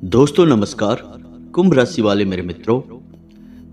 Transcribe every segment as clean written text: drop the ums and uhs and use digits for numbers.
दोस्तों नमस्कार। कुंभ राशि वाले मेरे मित्रों,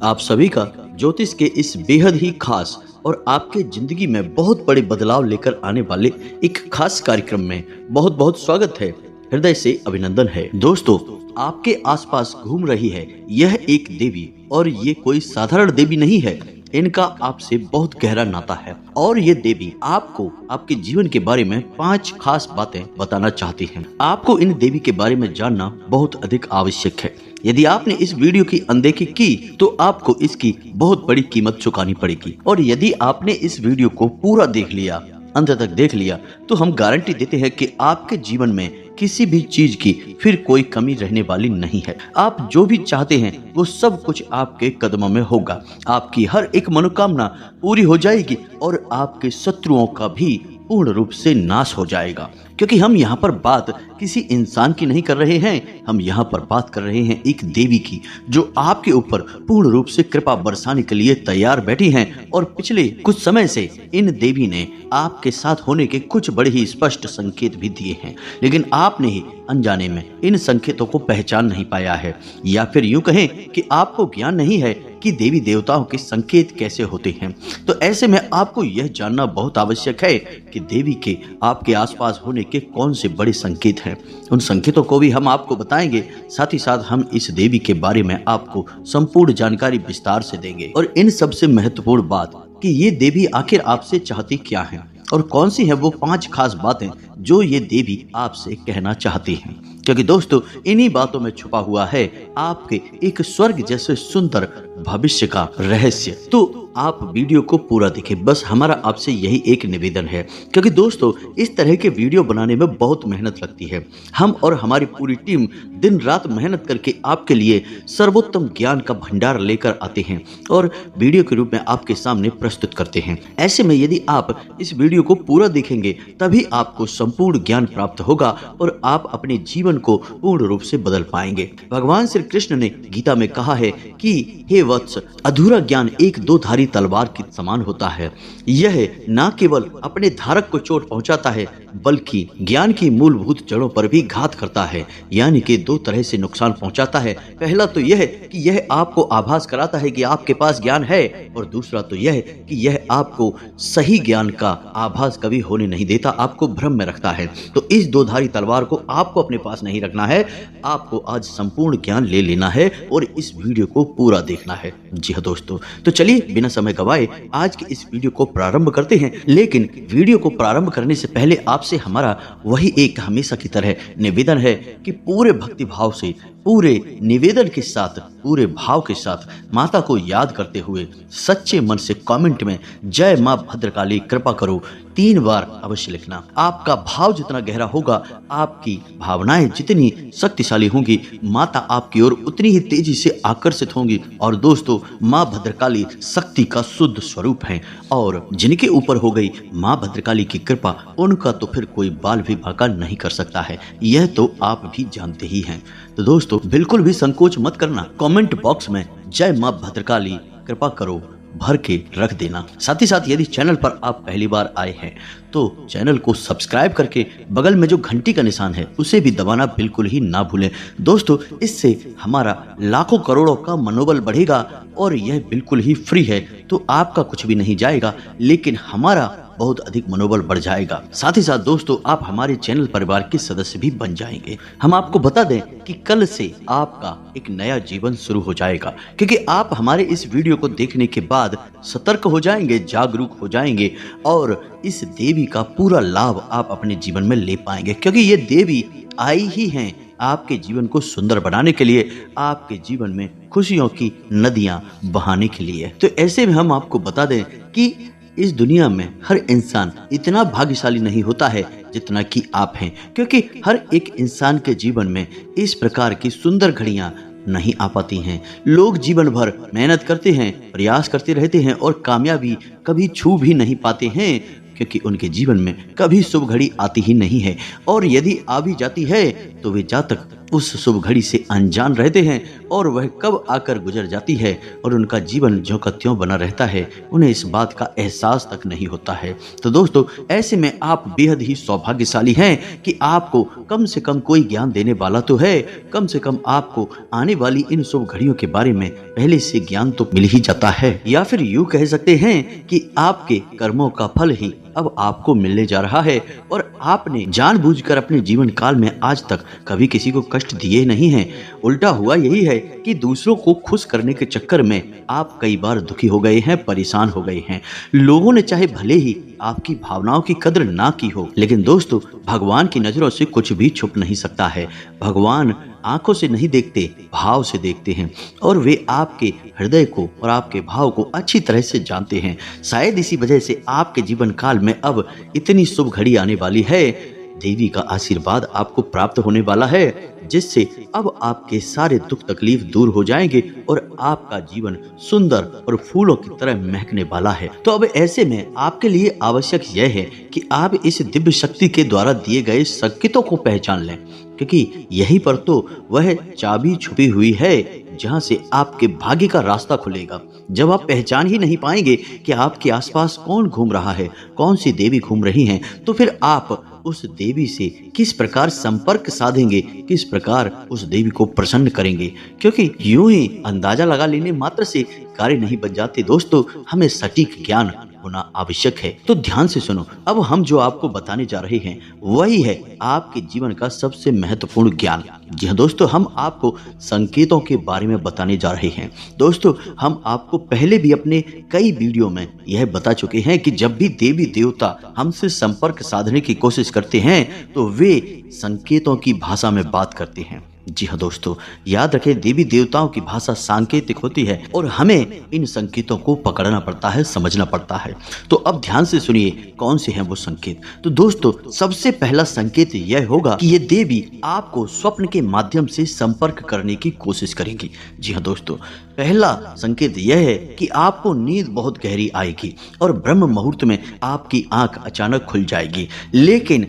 आप सभी का ज्योतिष के इस बेहद ही खास और आपके जिंदगी में बहुत बड़े बदलाव लेकर आने वाले एक खास कार्यक्रम में बहुत बहुत स्वागत है। हृदय से अभिनंदन है। दोस्तों, आपके आसपास घूम रही है यह एक देवी, और ये कोई साधारण देवी नहीं है। इनका आपसे बहुत गहरा नाता है और ये देवी आपको आपके जीवन के बारे में 5 खास बातें बताना चाहती हैं। आपको इन देवी के बारे में जानना बहुत अधिक आवश्यक है। यदि आपने इस वीडियो की अनदेखी की तो आपको इसकी बहुत बड़ी कीमत चुकानी पड़ेगी, और यदि आपने इस वीडियो को पूरा देख लिया, अंत तक देख लिया, तो हम गारंटी देते हैं कि आपके जीवन में किसी भी चीज की फिर कोई कमी रहने वाली नहीं है। आप जो भी चाहते हैं वो सब कुछ आपके कदमों में होगा। आपकी हर एक मनोकामना पूरी हो जाएगी और आपके शत्रुओं का भी पूर्ण रूप से नाश हो जाएगा। क्योंकि हम यहाँ पर बात किसी इंसान की नहीं कर रहे हैं, हम यहाँ पर बात कर रहे हैं एक देवी की, जो आपके ऊपर पूर्ण रूप से कृपा बरसाने के लिए तैयार बैठी हैं। और पिछले कुछ समय से इन देवी ने आपके साथ होने के कुछ बड़े ही स्पष्ट संकेत भी दिए हैं, लेकिन आपने ही अनजाने में इन संकेतों को पहचान नहीं पाया है, या फिर यूं कहें कि आपको ज्ञान नहीं है कि देवी देवताओं के संकेत कैसे होते हैं। तो ऐसे में आपको यह जानना बहुत आवश्यक है कि देवी के आपके आसपास होने के कौन से बड़े संकेत हैं। उन संकेतों को भी हम आपको बताएंगे, साथ ही साथ हम इस देवी के बारे में आपको संपूर्ण जानकारी विस्तार से देंगे। और इन सबसे महत्वपूर्ण बात कि ये देवी आखिर आपसे चाहती क्या है और कौन सी है वो 5 खास बातें जो ये देवी आपसे कहना चाहती हैं। क्योंकि दोस्तों, इन्हीं बातों में छुपा हुआ है आपके एक स्वर्ग जैसे सुंदर भविष्य का रहस्य। तो आप वीडियो को पूरा देखें, बस हमारा आपसे यही एक निवेदन है। क्योंकि दोस्तों, इस तरह के वीडियो बनाने में बहुत मेहनत लगती है। हम और हमारी पूरी टीम दिन रात मेहनत करके आपके लिए सर्वोत्तम ज्ञान का भंडार लेकर आते हैं और वीडियो के रूप में आपके सामने प्रस्तुत करते हैं। ऐसे में यदि आप इस वीडियो को पूरा देखेंगे तभी आपको संपूर्ण ज्ञान प्राप्त होगा और आप अपने जीवन को पूर्ण रूप से बदल पाएंगे। भगवान श्री कृष्ण ने गीता में कहा है कि हे वत्स, अधूरा ज्ञान एक 2 धारी तलवार के समान होता है। यह न केवल अपने धारक को चोट पहुंचाता है बल्कि ज्ञान की मूलभूत जड़ों पर भी घात करता है, यानी कि 2 तरह से नुकसान पहुंचाता है। पहला तो यह कि यह आपको आभास कराता है कि आपके पास ज्ञान है, और दूसरा तो यह कि यह आपको सही ज्ञान का आभास कभी होने नहीं देता, आपको भ्रम में रखता है। तो इस 2 धारी तलवार को आपको अपने पास नहीं रखना है, आपको आज संपूर्ण ज्ञान ले लेना है और इस वीडियो को पूरा देखना है। जी हाँ दोस्तों, तो चलिए बिना समय गवाए आज के इस वीडियो को प्रारंभ करते हैं। लेकिन वीडियो को प्रारंभ करने से पहले आपसे हमारा वही एक हमेशा की तरह निवेदन है कि पूरे भक्ति भाव से, पूरे निवेदन के साथ, पूरे भाव के साथ माता को याद करते हुए सच्चे मन से कमेंट में जय मां भद्रकाली कृपा करो 3 बार अवश्य लिखना। आपका भाव जितना गहरा होगा, आपकी भावनाएं जितनी शक्तिशाली होंगी, माता आपकी ओर उतनी ही तेजी से आकर्षित होंगी। और दोस्तों, मां भद्रकाली शक्ति का शुद्ध स्वरूप है, और जिनके ऊपर हो गई मां भद्रकाली की कृपा, उनका तो फिर कोई बाल भी बांका नहीं कर सकता है। यह तो आप भी जानते ही हैं। तो दोस्तों, बिल्कुल भी संकोच मत करना, कमेंट बॉक्स में जय मां भद्रकाली कृपा करो भर के रख देना। साथ ही साथ यदि चैनल पर आप पहली बार आए हैं तो चैनल को सब्सक्राइब करके बगल में जो घंटी का निशान है उसे भी दबाना बिल्कुल ही ना भूलें। दोस्तों, इससे हमारा लाखों करोड़ों का मनोबल बढ़ेगा और यह बिल्कुल ही फ्री है, तो आपका कुछ भी नहीं जाएगा, लेकिन हमारा बहुत अधिक मनोबल बढ़ जाएगा। साथ ही साथ दोस्तों, आप हमारे चैनल परिवार के सदस्य भी बन जाएंगे। हम आपको बता दें कि कल से आपका एक नया जीवन शुरू हो जाएगा, क्योंकि आप हमारे इस वीडियो को देखने के बाद सतर्क हो जाएंगे, जागरूक हो जाएंगे, और इस देवी का पूरा लाभ आप अपने जीवन में ले पाएंगे। क्योंकि ये देवी आई ही हैं आपके जीवन को सुंदर बनाने के लिए, आपके जीवन में खुशियों की नदियां बहाने के लिए। तो ऐसे में हम आपको बता दें कि इस दुनिया में हर इंसान इतना भाग्यशाली नहीं होता है जितना कि आप हैं, क्योंकि हर एक इंसान के जीवन में इस प्रकार की सुंदर घड़ियां नहीं आ पाती हैं। लोग जीवन भर मेहनत करते हैं, प्रयास करते रहते हैं और कामयाबी कभी छू भी नहीं पाते हैं, क्योंकि उनके जीवन में कभी शुभ घड़ी आती ही नहीं है, और यदि आ भी जाती है तो वे जातक उस शुभ घड़ी से अनजान रहते हैं और वह कब आकर गुजर जाती है और उनका जीवन ज्यों का त्यों बना रहता है, उन्हें इस बात का एहसास तक नहीं होता है। तो दोस्तों, ऐसे में आप बेहद ही सौभाग्यशाली हैं कि आपको कम से कम कोई ज्ञान देने वाला तो है। कम से कम आपको आने वाली इन शुभ घड़ियों के बारे में पहले से ज्ञान तो मिल ही जाता है, या फिर यूं कह सकते हैं कि आपके कर्मों का फल ही अब आपको मिलने जा रहा है और आपने जानबूझकर अपने जीवन काल में आज तक कभी किसी को कष्ट दिए नहीं हैं। उल्टा हुआ यही है कि दूसरों को खुश करने के चक्कर में आप कई बार दुखी हो गए हैं, परेशान हो गए हैं। लोगों ने चाहे भले ही आपकी भावनाओं की कदर ना की हो, लेकिन दोस्तों, भगवान की नजरों से कुछ भी छुप नहीं सकता है। भगवान आंखों से नहीं देखते, भाव से देखते हैं और वे आपके हृदय को और आपके भाव को अच्छी तरह से जानते हैं। शायद इसी वजह से आपके जीवन काल में अब इतनी शुभ घड़ी आने वाली है। देवी का आशीर्वाद आपको प्राप्त होने वाला है, जिससे अब आपके सारे दुख तकलीफ दूर हो जाएंगे और आपका जीवन सुंदर और फूलों की तरह महकने वाला है। तो अब ऐसे में आपके लिए आवश्यक यह है कि आप इस दिव्य शक्ति के द्वारा दिए गए संकेतों को पहचान लें, क्योंकि यहीं पर तो वह चाबी छुपी हुई है जहां से आपके भाग्य का रास्ता खुलेगा। जब आप पहचान ही नहीं पाएंगे कि आपके आसपास कौन घूम रहा है, कौन सी देवी घूम रही हैं, तो फिर आप उस देवी से किस प्रकार संपर्क साधेंगे, किस प्रकार उस देवी को प्रसन्न करेंगे, क्योंकि यूं ही अंदाजा लगा लेने मात्र से कार्य नहीं बन जाते। दोस्तों, हमें सटीक ज्ञान होना आवश्यक है। तो ध्यान से सुनो, अब हम जो आपको बताने जा रहे हैं वही है आपके जीवन का सबसे महत्वपूर्ण ज्ञान। जी हाँ दोस्तों, हम आपको संकेतों के बारे में बताने जा रहे हैं। दोस्तों, हम आपको पहले भी अपने कई वीडियो में यह बता चुके हैं कि जब भी देवी देवता हमसे संपर्क साधने की कोशिश करते हैं तो वे संकेतों की भाषा में बात करते हैं। जी हाँ दोस्तों, याद रखें, देवी देवताओं की भाषा सांकेतिक होती है और हमें इन संकेतों को पकड़ना पड़ता है, समझना पड़ता है। तो अब ध्यान से सुनिए कौन से हैं वो संकेत। तो दोस्तों, सबसे पहला संकेत यह होगा कि ये देवी आपको स्वप्न के माध्यम से संपर्क करने की कोशिश करेंगी। जी हाँ दोस्तों, पहला संकेत यह है कि आपको नींद बहुत गहरी आएगी और ब्रह्म मुहूर्त में आपकी आंख अचानक खुल जाएगी। लेकिन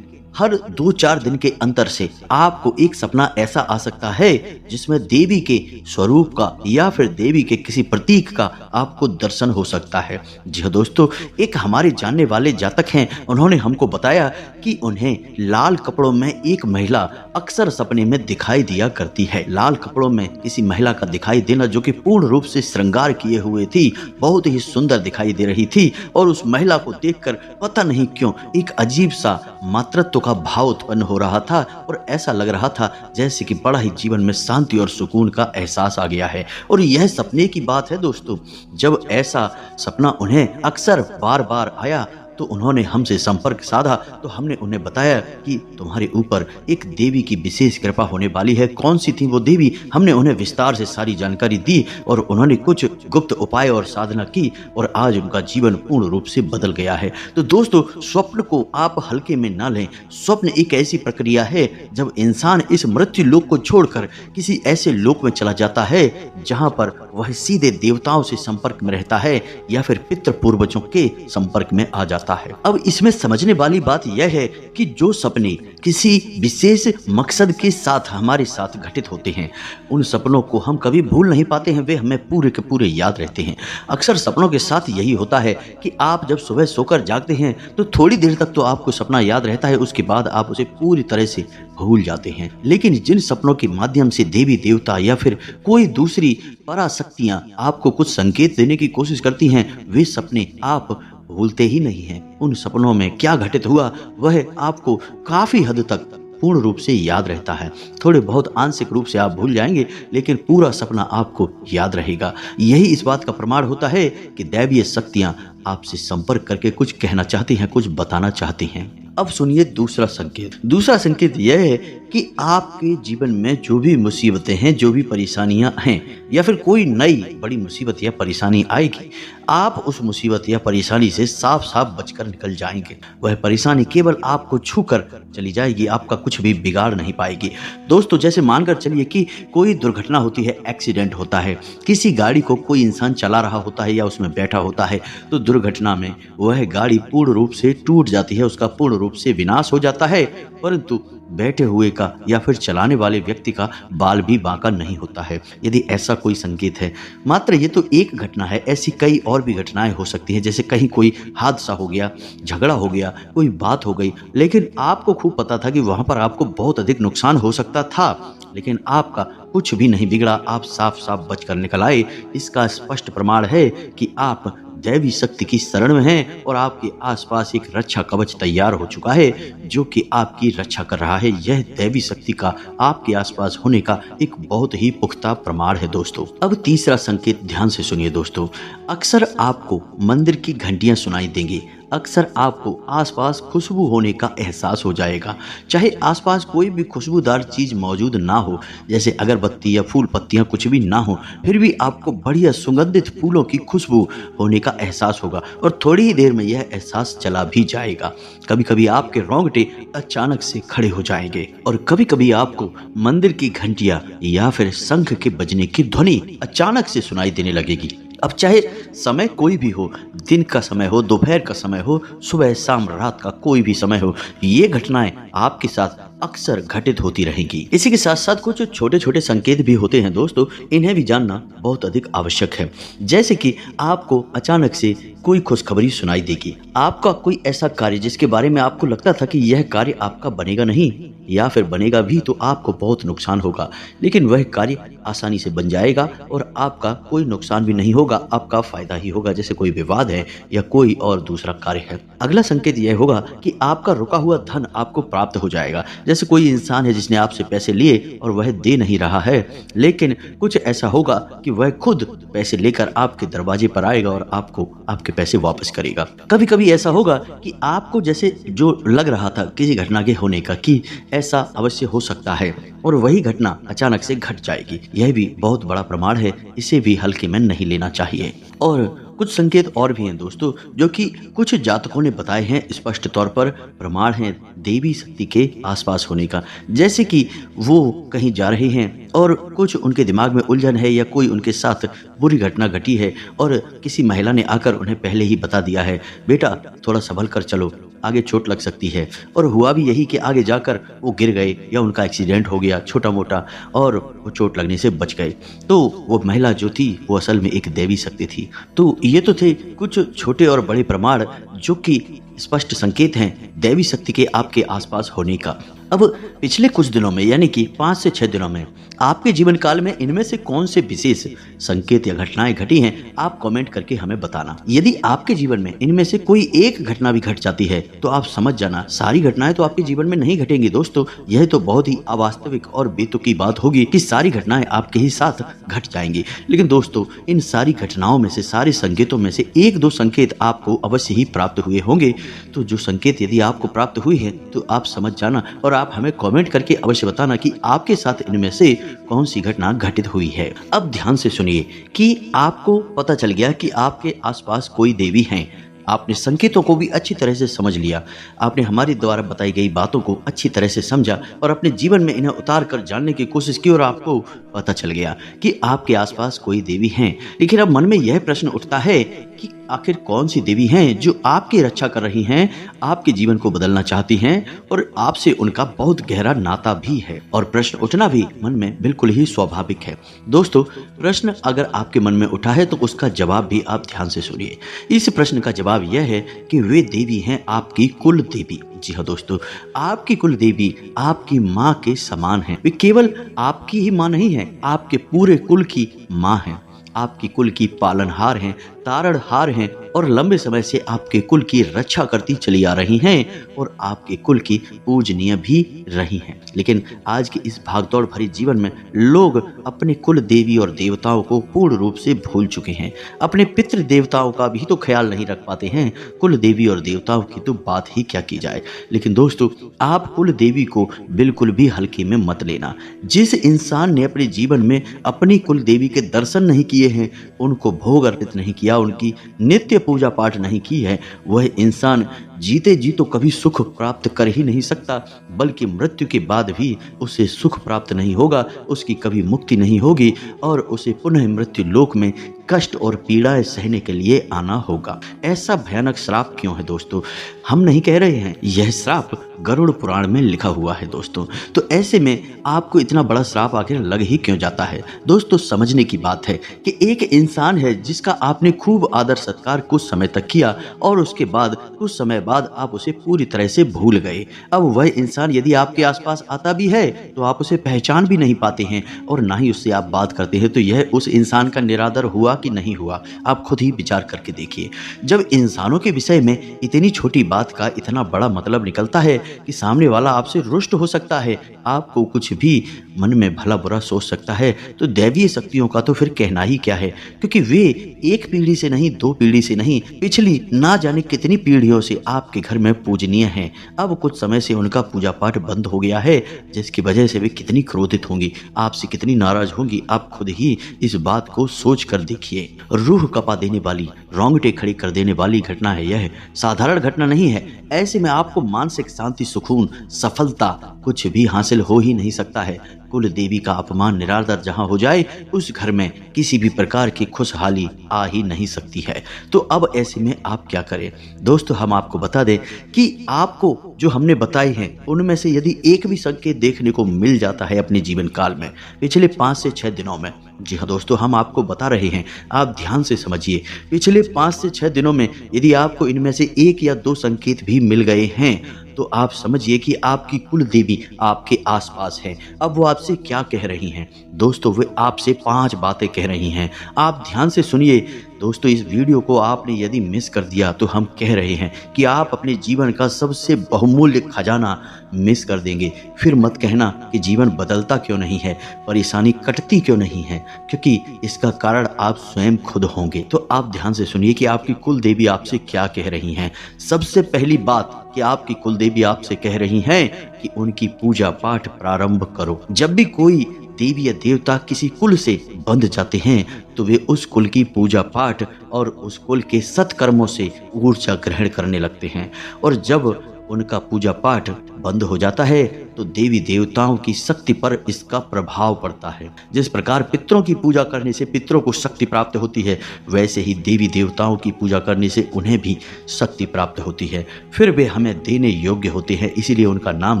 हर 2-4 दिन के अंतर से आपको एक सपना ऐसा आ सकता है जिसमें देवी के स्वरूप का या फिर देवी के किसी प्रतीक का आपको दर्शन हो सकता है। जी हाँ दोस्तों, एक हमारे जानने वाले जातक हैं, उन्होंने हमको बताया कि उन्हें लाल कपड़ों में एक महिला अक्सर सपने में दिखाई दिया करती है। लाल कपड़ों में किसी महिला का दिखाई देना जो कि पूर्ण रूप से श्रृंगार किए हुए थी, बहुत ही सुंदर दिखाई दे रही थी और उस महिला को देखकर पता नहीं क्यों एक अजीब सा मातृत्व का भाव उत्पन्न हो रहा था और ऐसा लग रहा था जैसे कि बड़ा ही जीवन में शांति और सुकून का एहसास आ गया है। और यह सपने की बात है दोस्तों। जब ऐसा सपना उन्हें अक्सर बार बार आया तो उन्होंने हमसे संपर्क साधा, तो हमने उन्हें बताया कि तुम्हारे ऊपर एक देवी की विशेष कृपा होने वाली है। कौन सी थी वो देवी, हमने उन्हें विस्तार से सारी जानकारी दी और उन्होंने कुछ गुप्त उपाय और साधना की और आज उनका जीवन पूर्ण रूप से बदल गया है। तो दोस्तों, स्वप्न को आप हल्के में ना लें। स्वप्न एक ऐसी प्रक्रिया है जब इंसान इस मृत्यु लोक को छोड़कर किसी ऐसे लोक में चला जाता है जहां पर वह सीधे देवताओं से संपर्क में रहता है या फिर पितृ पूर्वजों के संपर्क में आ जाता है। अब इसमें समझने वाली बात यह है कि जो सपने किसी विशेष मकसद के साथ हमारे साथ घटित होते हैं, उन सपनों को हम कभी भूल नहीं पाते हैं, वे हमें पूरे के पूरे याद रहते हैं। अक्सर सपनों के साथ यही होता है कि आप जब सुबह सोकर जागते हैं तो थोड़ी देर तक तो आपको सपना याद रहता है, उसके बाद आप उसे पूरी तरह से भूल जाते हैं। लेकिन जिन सपनों के माध्यम से देवी देवता या फिर कोई दूसरी पराशक्तियां आपको कुछ संकेत देने की कोशिश करती हैं, वे सपने आप भूलते ही नहीं हैं। उन सपनों में क्या घटित हुआ वह आपको काफी हद तक पूर्ण रूप से याद रहता है। थोड़े बहुत आंशिक रूप से आप भूल जाएंगे, लेकिन पूरा सपना आपको याद रहेगा। यही इस बात का प्रमाण होता है कि दैवीय शक्तियां आपसे संपर्क करके कुछ कहना चाहती हैं, कुछ बताना चाहती हैं। अब सुनिए दूसरा संकेत। दूसरा संकेत यह है कि आपके जीवन में जो भी मुसीबतें हैं, जो भी परेशानियां हैं या फिर कोई नई बड़ी मुसीबत या परेशानी आएगी, आप उस मुसीबत या परेशानी से साफ साफ बचकर निकल जाएंगे। वह परेशानी केवल आपको छूकर चली जाएगी, आपका कुछ भी बिगाड़ नहीं पाएगी। दोस्तों, जैसे मानकर चलिए कि कोई दुर्घटना होती है, एक्सीडेंट होता है, किसी गाड़ी को कोई इंसान चला रहा होता है या उसमें बैठा होता है, तो दुर्घटना में वह गाड़ी पूर्ण रूप से टूट जाती है, उसका पूर्ण रूप से विनाश हो जाता है, परंतु बैठे हुए का या फिर चलाने वाले व्यक्ति का बाल भी बांका नहीं होता है, यदि ऐसा कोई संकेत है। मात्र ये तो एक घटना है, ऐसी कई और भी घटनाएं हो सकती हैं, जैसे कहीं कोई हादसा हो गया, झगड़ा हो गया, कोई बात हो गई, लेकिन आपको खूब पता था कि वहां पर आपको बहुत अधिक नुकसान हो सकता था, लेकिन आपका कुछ भी नहीं बिगड़ा, आप साफ साफ बच कर निकल आए। इसका स्पष्ट प्रमाण है कि आप दैवी शक्ति की शरण में हैं और आपके आसपास एक रक्षा कवच तैयार हो चुका है जो कि आपकी रक्षा कर रहा है। यह दैवी शक्ति का आपके आसपास होने का एक बहुत ही पुख्ता प्रमाण है दोस्तों। अब तीसरा संकेत ध्यान से सुनिए दोस्तों। अक्सर आपको मंदिर की घंटियां सुनाई देंगी, अक्सर आपको आसपास खुशबू होने का एहसास हो जाएगा। चाहे आसपास कोई भी खुशबूदार चीज मौजूद ना हो, जैसे अगरबत्ती या फूल पत्तियां कुछ भी ना हो, फिर भी आपको बढ़िया सुगंधित फूलों की खुशबू होने का एहसास होगा और थोड़ी ही देर में यह एहसास चला भी जाएगा। कभी कभी आपके रोंगटे अचानक से खड़े हो जाएंगे और कभी कभी आपको मंदिर की घंटियां या फिर शंख के बजने की ध्वनि अचानक से सुनाई देने लगेगी। अब चाहे समय कोई भी हो, दिन का समय हो, दोपहर का समय हो, सुबह शाम रात का कोई भी समय हो, ये घटनाएं आपके साथ अक्सर घटित होती रहेंगी। इसी के साथ साथ कुछ छोटे छोटे संकेत भी होते हैं दोस्तों, इन्हें भी जानना बहुत अधिक आवश्यक है। जैसे कि आपको अचानक से कोई खुशखबरी सुनाई देगी, आपका कोई ऐसा कार्य जिसके बारे में आपको लगता था कि यह कार्य आपका बनेगा नहीं या फिर बनेगा भी तो आपको बहुत नुकसान होगा, लेकिन वह कार्य आसानी से बन जाएगा और आपका कोई नुकसान भी नहीं होगा, आपका फायदा ही होगा। जैसे कोई विवाद है या कोई और दूसरा कार्य है। अगला संकेत यह होगा कि आपका रुका हुआ धन आपको प्राप्त हो जाएगा। जैसे कोई इंसान है जिसने आपसे पैसे लिए और वह दे नहीं रहा है, लेकिन कुछ ऐसा होगा कि वह खुद पैसे लेकर आपके दरवाजे पर आएगा और आपको आपके पैसे वापस करेगा। कभी कभी ऐसा होगा कि आपको जैसे जो लग रहा था किसी घटना के होने का कि ऐसा अवश्य हो सकता है और वही घटना अचानक से घट जाएगी। यह भी बहुत बड़ा प्रमाण है, इसे भी हल्के में नहीं लेना चाहिए। और कुछ संकेत और भी हैं दोस्तों जो कि कुछ जातकों ने बताए हैं, स्पष्ट तौर पर प्रमाण हैं देवी शक्ति के आसपास होने का। जैसे कि वो कहीं जा रहे हैं और कुछ उनके दिमाग में उलझन है या कोई उनके साथ बुरी घटना घटी है और किसी महिला ने आकर उन्हें पहले ही बता दिया है, बेटा थोड़ा संभल कर चलो, आगे चोट लग सकती है। और हुआ भी यही कि आगे जाकर वो गिर गए या उनका एक्सीडेंट हो गया छोटा मोटा और वो चोट लगने से बच गए। तो वो महिला जो थी वो असल में एक देवी शक्ति थी। तो ये तो थे कुछ छोटे और बड़े प्रमाण जो कि स्पष्ट संकेत हैं देवी शक्ति के आपके आसपास होने का। अब पिछले कुछ दिनों में यानी कि 5 से 6 दिनों में आपके जीवन काल में इनमें से कौन से विशेष संकेत या घटनाएं घटी हैं, आप कमेंट करके हमें बताना। यदि आपके जीवन में इनमें से कोई एक घटना भी घट जाती है तो आप समझ जाना सारी घटनाएं तो आपके जीवन में नहीं घटेंगी दोस्तों। यह तो बहुत ही अवास्तविक और बेतुकी बात होगी कि सारी घटनाएं आपके ही साथ घट जाएंगी। लेकिन दोस्तों इन सारी घटनाओं में से, सारे संकेतों में से 1-2 संकेत आपको अवश्य ही प्राप्त हुए होंगे। तो जो संकेत यदि आपको प्राप्त हुई है तो आप समझ जाना और आप हमें कमेंट करके अवश्य बताना कि आपके साथ इनमें से कौन सी घटना घटित हुई है। अब ध्यान से सुनिए कि आपको पता चल गया कि आपके आसपास कोई देवी हैं, आपने संकेतों को भी अच्छी तरह से समझ लिया, आपने हमारे द्वारा बताई गई बातों को अच्छी तरह से समझा और अपने जीवन में इन्हें उतार कर जानने की कोशिश की और आपको पता चल गया कि आपके आसपास कोई देवी हैं। लेकिन अब मन में यह प्रश्न उठता है कि आखिर कौन सी देवी हैं जो आपकी रक्षा कर रही हैं, आपके जीवन को बदलना चाहती हैं और आपसे उनका बहुत गहरा नाता भी है। और प्रश्न उठना भी मन में बिल्कुल ही स्वाभाविक है। दोस्तों प्रश्न अगर आपके मन में उठा है तो उसका जवाब भी आप ध्यान से सुनिए। इस प्रश्न का जवाब यह है कि वे देवी हैं आपकी कुल देवी। जी हाँ दोस्तों, आपकी कुल देवी आपकी माँ के समान है। वे केवल आपकी ही माँ नहीं है, आपके पूरे कुल की माँ है, आपकी कुल की पालनहार हैं, तारणहार हैं और लंबे समय से आपके कुल की रक्षा करती चली आ रही हैं और आपके कुल की पूजनीय भी रही हैं। लेकिन आज के इस भागदौड़ भरी जीवन में लोग अपने कुल देवी और देवताओं को पूर्ण रूप से भूल चुके हैं। अपने पितृ देवताओं का भी तो ख्याल नहीं रख पाते हैं, कुल देवी और देवताओं की तो बात ही क्या की जाए। लेकिन दोस्तों आप कुल देवी को बिल्कुल भी हल्के में मत लेना। जिस इंसान ने अपने जीवन में अपनी कुल देवी के दर्शन नहीं किए हैं, उनको भोग अर्पित नहीं किया, उनकी नित्य पूजा पाठ नहीं की है, वह इंसान जीते जी तो कभी सुख प्राप्त कर ही नहीं सकता, बल्कि मृत्यु के बाद भी उसे सुख प्राप्त नहीं होगा, उसकी कभी मुक्ति नहीं होगी और उसे पुनः मृत्यु लोक में कष्ट और पीड़ाएं सहने के लिए आना होगा। ऐसा भयानक श्राप क्यों है दोस्तों? हम नहीं कह रहे हैं, यह श्राप गरुड़ पुराण में लिखा हुआ है दोस्तों। तो ऐसे में आपको इतना बड़ा श्राप आखिर लग ही क्यों जाता है? दोस्तों समझने की बात है कि एक इंसान है जिसका आपने खूब आदर सत्कार कुछ समय तक किया और उसके बाद कुछ समय बाद आप उसे पूरी तरह से भूल गए। अब वह इंसान यदि आपके आसपास आता भी है तो आप उसे पहचान भी नहीं पाते हैं और ना ही उससे आप बात करते हैं, तो यह उस इंसान का निरादर हुआ कि नहीं हुआ? आप खुद ही विचार करके देखिए। जब इंसानों के विषय में इतनी छोटी बात का इतना बड़ा मतलब निकलता है कि सामने वाला आपसे रुष्ट हो सकता है, आपको कुछ भी मन में भला बुरा सोच सकता है, तो दैवीय शक्तियों का तो फिर कहना ही क्या है, क्योंकि वे एक पीढ़ी से नहीं, दो पीढ़ी से नहीं, पिछली ना जाने कितनी पीढ़ियों से आपके घर में पूजनीय हैं। अब कुछ समय से उनका पूजा पाठ बंद हो गया है, जिसकी वजह से वे कितनी क्रोधित होंगी, आपसे कितनी नाराज होंगी, आप खुद ही इस बात को सोच कर देखिए। रूह कपा देने वाली, रोंगटे खड़ी कर देने वाली घटना है यह, साधारण घटना नहीं है। ऐसे में आपको मानसिक शांति, सुकून, सफलता कुछ भी हासिल हो ही नहीं सकता है। कुल देवी का अपमान निरादर जहां हो जाए, उस घर में किसी भी प्रकार की खुशहाली आ ही नहीं सकती है। तो अब ऐसे में आप क्या करें? दोस्तों हम आपको बता दें कि आपको जो हमने बताए हैं उनमें से यदि एक भी संकेत देखने को मिल जाता है अपने जीवन काल में पिछले 5 से 6 दिनों में, जी हाँ दोस्तों हम आपको बता रहे हैं, आप ध्यान से समझिए, पिछले 5 से 6 दिनों में यदि आपको इनमें से 1 या 2 संकेत भी मिल गए हैं तो आप समझिए कि आपकी कुल देवी आपके आसपास है। अब वो आपसे क्या कह रही हैं? दोस्तों वे आपसे 5 बातें कह रही हैं। आप ध्यान से सुनिए दोस्तों, इस वीडियो को आपने यदि मिस कर दिया तो हम कह रहे हैं कि आप अपने जीवन का सबसे बहुमूल्य खजाना मिस कर देंगे। फिर मत कहना कि जीवन बदलता क्यों नहीं है, परेशानी कटती क्यों नहीं है, क्योंकि इसका कारण आप स्वयं खुद होंगे। तो आप ध्यान से सुनिए कि आपकी कुल देवी आपसे क्या कह रही हैं। सबसे पहली बात कि आपकी कुल देवी आपसे कह रही हैं कि उनकी पूजा पाठ प्रारंभ करो। जब भी कोई देवी या देवता किसी कुल से बंध जाते हैं तो वे उस कुल की पूजा पाठ और उस कुल के सत्कर्मों से ऊर्जा ग्रहण करने लगते हैं, और जब उनका पूजा पाठ बंद हो जाता है तो देवी देवताओं की शक्ति पर इसका प्रभाव पड़ता है। जिस प्रकार पितरों की पूजा करने से पितरों को शक्ति प्राप्त होती है, वैसे ही देवी देवताओं की पूजा करने से उन्हें भी शक्ति प्राप्त होती है। फिर वे हमें देने योग्य होते हैं, इसीलिए उनका नाम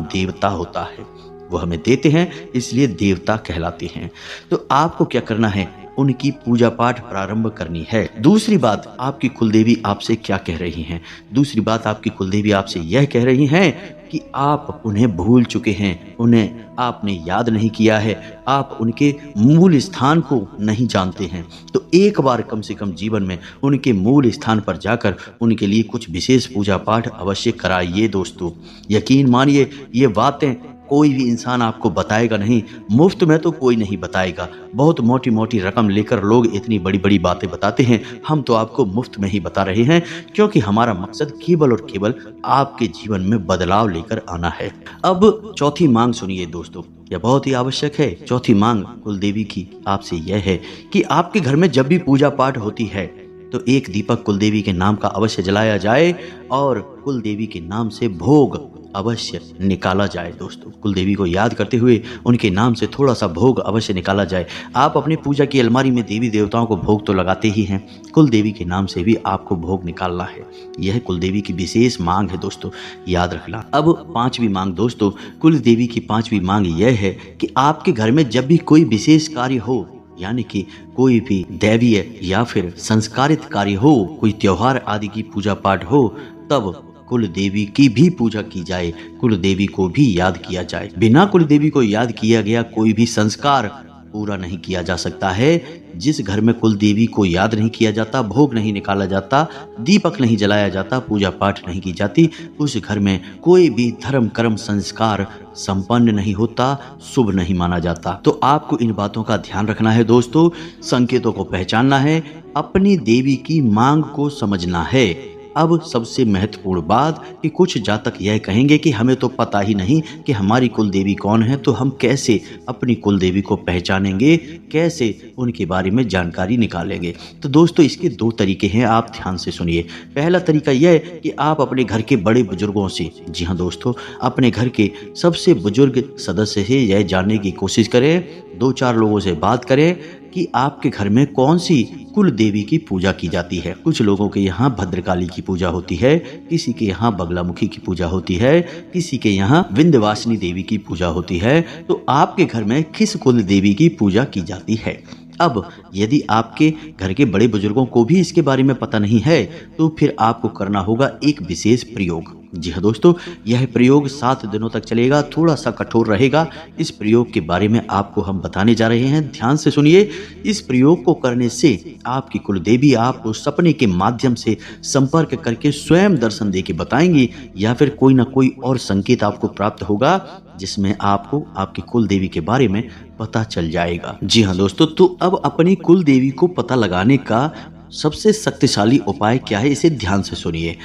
देवता होता है। वो हमें देते हैं इसलिए देवता कहलाते हैं। तो आपको क्या करना है? उनकी पूजा पाठ प्रारंभ करनी है। दूसरी बात आपकी कुलदेवी आपसे क्या कह रही हैं? दूसरी बात आपकी कुलदेवी आपसे यह कह रही हैं कि आप उन्हें भूल चुके हैं, उन्हें आपने याद नहीं किया है, आप उनके मूल स्थान को नहीं जानते हैं। तो एक बार कम से कम जीवन में उनके मूल स्थान पर जाकर उनके लिए कुछ विशेष पूजा पाठ अवश्य कराइए दोस्तों। यकीन मानिए ये बातें कोई भी इंसान आपको बताएगा नहीं, मुफ्त में तो कोई नहीं बताएगा। बहुत मोटी मोटी रकम लेकर लोग इतनी बड़ी बड़ी बातें बताते हैं, हम तो आपको मुफ्त में ही बता रहे हैं, क्योंकि हमारा मकसद केवल और केवल आपके जीवन में बदलाव लेकर आना है। अब चौथी मांग सुनिए दोस्तों, यह बहुत ही आवश्यक है। चौथी मांग कुलदेवी की आपसे यह है कि आपके घर में जब भी पूजा पाठ होती है तो एक दीपक कुलदेवी के नाम का अवश्य जलाया जाए और कुलदेवी के नाम से भोग अवश्य निकाला जाए। दोस्तों कुलदेवी को याद करते हुए उनके नाम से थोड़ा सा भोग अवश्य निकाला जाए। आप अपनी पूजा की अलमारी में देवी देवताओं को भोग तो लगाते ही हैं, कुलदेवी के नाम से भी आपको भोग निकालना है। यह कुलदेवी की विशेष मांग है दोस्तों, याद रखना। अब पांचवी मांग दोस्तों, कुलदेवी की पांचवी मांग यह है कि आपके घर में जब भी कोई विशेष कार्य हो, यानी कि कोई भी दैवीय या फिर संस्कारित कार्य हो, कोई त्योहार आदि की पूजा पाठ हो, तब कुल देवी की भी पूजा की जाए, कुल देवी को भी याद किया जाए। बिना कुल देवी को याद किया गया कोई भी संस्कार पूरा नहीं किया जा सकता है। जिस घर में कुल देवी को याद नहीं किया जाता, भोग नहीं निकाला जाता, दीपक नहीं जलाया जाता, पूजा पाठ नहीं की जाती, उस घर में कोई भी धर्म कर्म संस्कार संपन्न नहीं होता, शुभ नहीं माना जाता। तो आपको इन बातों का ध्यान रखना है दोस्तों, संकेतों को पहचानना है, अपनी देवी की मांग को समझना है। अब सबसे महत्वपूर्ण बात कि कुछ जातक यह कहेंगे कि हमें तो पता ही नहीं कि हमारी कुल देवी कौन है, तो हम कैसे अपनी कुल देवी को पहचानेंगे, कैसे उनके बारे में जानकारी निकालेंगे। तो दोस्तों इसके दो तरीके हैं, आप ध्यान से सुनिए। पहला तरीका यह है कि आप अपने घर के बड़े बुजुर्गों से, जी हाँ दोस्तों, अपने घर के सबसे बुजुर्ग सदस्य से यह जानने की कोशिश करें, दो चार लोगों से बात करें कि आपके घर में कौन सी कुल देवी की पूजा की जाती है। कुछ लोगों के यहाँ भद्रकाली की पूजा होती है, किसी के यहाँ बगलामुखी की पूजा होती है, किसी के यहाँ विंध्यवासिनी देवी की पूजा होती है। तो आपके घर में किस कुल देवी की पूजा की जाती है? अब यदि आपके घर के बड़े बुजुर्गों को भी इसके बारे में पता नहीं है, तो फिर आपको करना होगा एक विशेष प्रयोग। जी हाँ दोस्तों, यह प्रयोग 7 दिनों तक चलेगा, थोड़ा सा कठोर रहेगा। इस प्रयोग के बारे में आपको हम बताने जा रहे हैं, ध्यान से सुनिए। इस प्रयोग को करने से आपकी कुल देवी आपको सपने के माध्यम से संपर्क करके स्वयं दर्शन दे के बताएंगी, या फिर कोई ना कोई और संकेत आपको प्राप्त होगा जिसमें आपको आपकी कुल देवी के बारे में पता चल जाएगा। जी हाँ दोस्तों, तो अब अपनी कुल देवी को पता लगाने का सबसे शक्तिशाली उपाय क्या है, इसे ध्यान से सुनिए।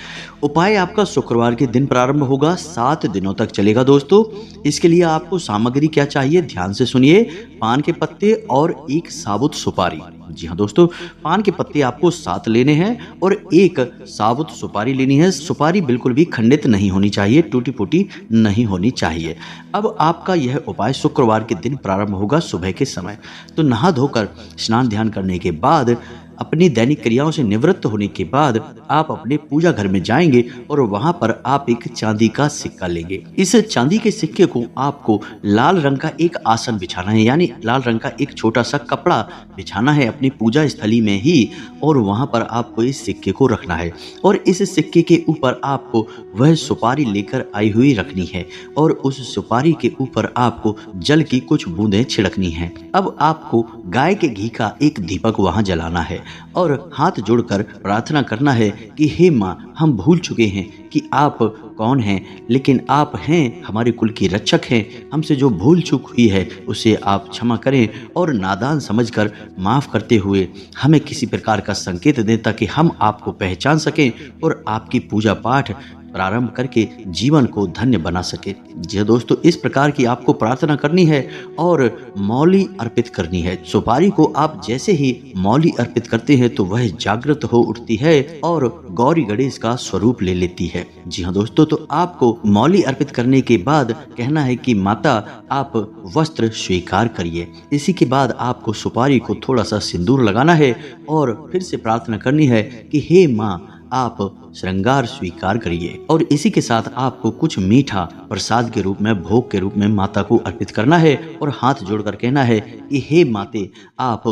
उपाय आपका शुक्रवार के दिन प्रारंभ होगा, 7 दिनों तक चलेगा दोस्तों। इसके लिए आपको सामग्री क्या चाहिए, ध्यान से सुनिए। पान के पत्ते और एक साबुत सुपारी। जी हाँ दोस्तों, पान के पत्ते आपको 7 लेने हैं और एक साबुत सुपारी लेनी है। सुपारी बिल्कुल भी खंडित नहीं होनी चाहिए, टूटी फूटी नहीं होनी चाहिए। अब आपका यह उपाय शुक्रवार के दिन प्रारंभ होगा सुबह के समय। तो नहा धोकर स्नान ध्यान करने के बाद, अपनी दैनिक क्रियाओं से निवृत्त होने के बाद आप अपने पूजा घर में जाएंगे और वहां पर आप एक चांदी का सिक्का लेंगे। इस चांदी के सिक्के को आपको लाल रंग का एक आसन बिछाना है, यानी लाल रंग का एक छोटा सा कपड़ा बिछाना है अपनी पूजा स्थली में ही, और वहां पर आपको इस सिक्के को रखना है। और इस सिक्के के ऊपर आपको वह सुपारी लेकर आई हुई रखनी है और उस सुपारी के ऊपर आपको जल की कुछ बूंदें छिड़कनी हैं। अब आपको गाय के घी का एक दीपक वहां जलाना है और हाथ जोड़कर प्रार्थना करना है कि हे माँ, हम भूल चुके हैं कि आप कौन हैं, लेकिन आप हैं हमारे कुल की रक्षक हैं। हमसे जो भूल चूक हुई है उसे आप क्षमा करें और नादान समझकर माफ़ करते हुए हमें किसी प्रकार का संकेत दें ताकि हम आपको पहचान सकें और आपकी पूजा पाठ प्रारंभ करके जीवन को धन्य बना सके। जी दोस्तों, इस प्रकार की आपको प्रार्थना करनी है और मौली अर्पित करनी है। सुपारी को आप जैसे ही मौली अर्पित करते हैं तो वह जागृत हो उठती है और गौरी गणेश का स्वरूप ले लेती है। जी हाँ दोस्तों, तो आपको मौली अर्पित करने के बाद कहना है कि माता आप वस्त्र स्वीकार करिए। इसी के बाद आपको सुपारी को थोड़ा सा सिंदूर लगाना है और फिर से प्रार्थना करनी है कि हे माँ, आप श्रृंगार स्वीकार करिए। और इसी के साथ आपको कुछ मीठा प्रसाद के रूप में, भोग के रूप में माता को अर्पित करना है और हाथ जोड़कर कहना है कि हे माते, आप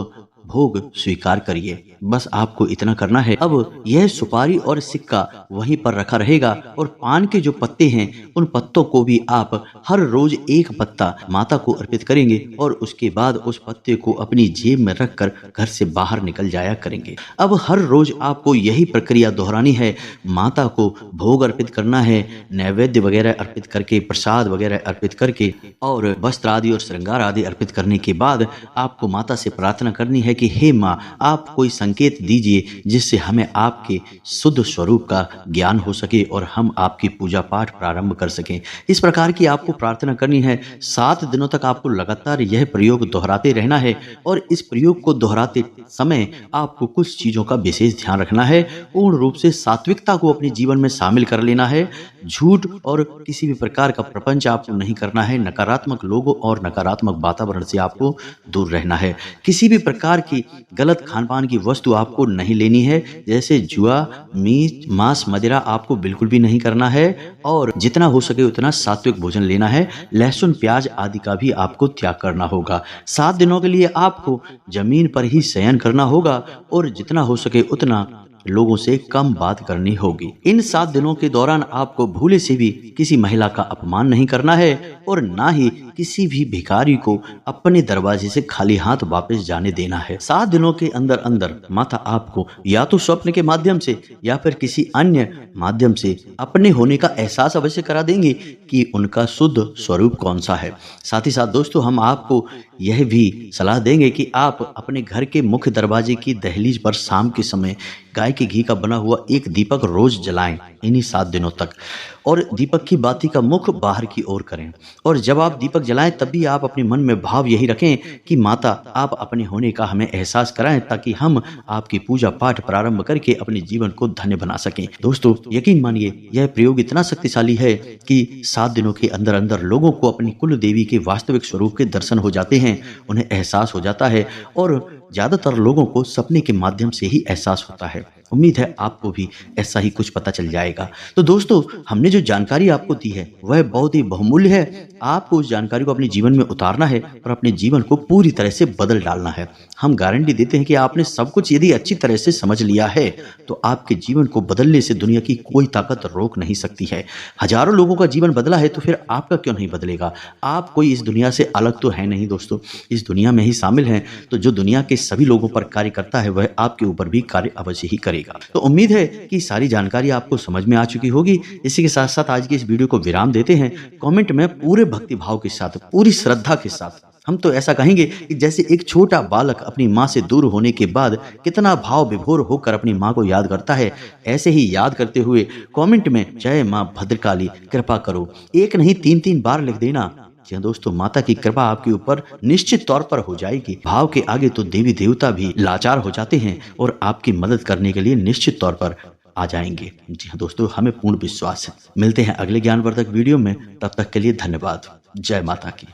भोग स्वीकार करिए। बस आपको इतना करना है। अब यह सुपारी और सिक्का वहीं पर रखा रहेगा और पान के जो पत्ते हैं उन पत्तों को भी आप हर रोज एक पत्ता माता को अर्पित करेंगे और उसके बाद उस पत्ते को अपनी जेब में रखकर घर से बाहर निकल जाया करेंगे। अब हर रोज आपको यही प्रक्रिया दोहरानी है। माता को भोग अर्पित करना है, नैवेद्य वगैरह अर्पित करके, प्रसाद वगैरह अर्पित करके और वस्त्र आदि और श्रृंगार आदि अर्पित करने के बाद आपको माता से प्रार्थना करनी है कि हे माँ, आप कोई संकेत दीजिए जिससे हमें आपके शुद्ध स्वरूप का ज्ञान हो सके और हम आपकी पूजा पाठ प्रारंभ कर सकें। इस प्रकार की आपको प्रार्थना करनी है। 7 दिनों तक आपको लगातार यह प्रयोग दोहराते रहना है और इस प्रयोग को दोहराते समय आपको कुछ चीजों का विशेष ध्यान रखना है। पूर्ण रूप से सात्विकता को अपने जीवन में शामिल कर लेना है। झूठ और किसी भी प्रकार का प्रपंच आपको नहीं करना है। नकारात्मक लोगों और नकारात्मक वातावरण से आपको दूर रहना है। किसी भी प्रकार की गलत खानपान की वस्तु आपको नहीं लेनी है, जैसे जुआ, मीट, मांस, मदिरा आपको बिल्कुल भी नहीं करना है और जितना हो सके उतना सात्विक भोजन लेना है। लहसुन, प्याज आदि का भी आपको त्याग करना होगा। 7 दिनों के लिए आपको जमीन पर ही शयन करना होगा और जितना हो सके उतना लोगों से कम बात करनी होगी। इन 7 दिनों के दौरान आपको भूले से भी किसी महिला का अपमान नहीं करना है और ना ही किसी भी भिखारी को अपने दरवाजे से खाली हाथ वापस जाने देना है। 7 दिनों के अंदर अंदर माता आपको या तो स्वप्न के माध्यम से या फिर किसी अन्य माध्यम से अपने होने का एहसास अवश्य करा देंगे कि उनका शुद्ध स्वरूप कौन सा है। साथ ही साथ दोस्तों हम आपको यह भी सलाह देंगे कि आप अपने घर के मुख्य दरवाजे की दहलीज पर शाम के समय गाय के घी का बना हुआ एक दीपक रोज जलाएं इन्हीं 7 दिनों तक, और दीपक की बाती का मुख बाहर की ओर करें। और जब आप दीपक जलाएं तब भी आप अपने मन में भाव यही रखें कि माता आप अपने होने का हमें एहसास कराएं, ताकि हम आपकी पूजा पाठ प्रारंभ करके अपने जीवन को धन्य बना सकें। दोस्तों यकीन मानिए यह प्रयोग इतना शक्तिशाली है कि 7 दिनों के अंदर अंदर लोगों को अपनी कुल देवी के वास्तविक स्वरूप के दर्शन हो जाते हैं, उन्हें एहसास हो जाता है और ज्यादातर लोगों को सपने के माध्यम से ही एहसास होता है। उम्मीद है आपको भी ऐसा ही कुछ पता चल जाएगा। तो दोस्तों हमने जो जानकारी आपको दी है वह बहुत ही बहुमूल्य है। आपको उस जानकारी को अपने जीवन में उतारना है और अपने जीवन को पूरी तरह से बदल डालना है। हम गारंटी देते हैं कि आपने सब कुछ यदि अच्छी तरह से समझ लिया है तो आपके जीवन को बदलने से दुनिया की कोई ताकत रोक नहीं सकती है। हजारों लोगों का जीवन बदला है तो फिर आपका क्यों नहीं बदलेगा। आप कोई इस दुनिया से अलग तो है नहीं दोस्तों, इस दुनिया में ही शामिल हैं। तो जो दुनिया के सभी लोगों पर कार्य करता है वह आपके ऊपर भी कार्य अवश्य ही करेगा। तो उम्मीद है कि सारी जानकारी आपको समझ में आ चुकी होगी। इसी के साथ साथ आज की इस वीडियो को विराम देते हैं। कमेंट में पूरे भक्ति भाव के साथ, पूरी श्रद्धा के साथ, हम तो ऐसा कहेंगे कि जैसे एक छोटा बालक अपनी माँ से दूर होने के बाद कितना भाव विभोर होकर अपनी माँ को याद करता है, ऐसे ही याद करते हुए कमेंट में जय माँ भद्रकाली कृपा करो 1 नहीं 3 बार लिख देना। जी हाँ दोस्तों, माता की कृपा आपके ऊपर निश्चित तौर पर हो जाएगी। भाव के आगे तो देवी देवता भी लाचार हो जाते हैं और आपकी मदद करने के लिए निश्चित तौर पर आ जाएंगे। जी हाँ दोस्तों, हमें पूर्ण विश्वास है। मिलते हैं अगले ज्ञानवर्धक वीडियो में, तब तक के लिए धन्यवाद। जय माता की।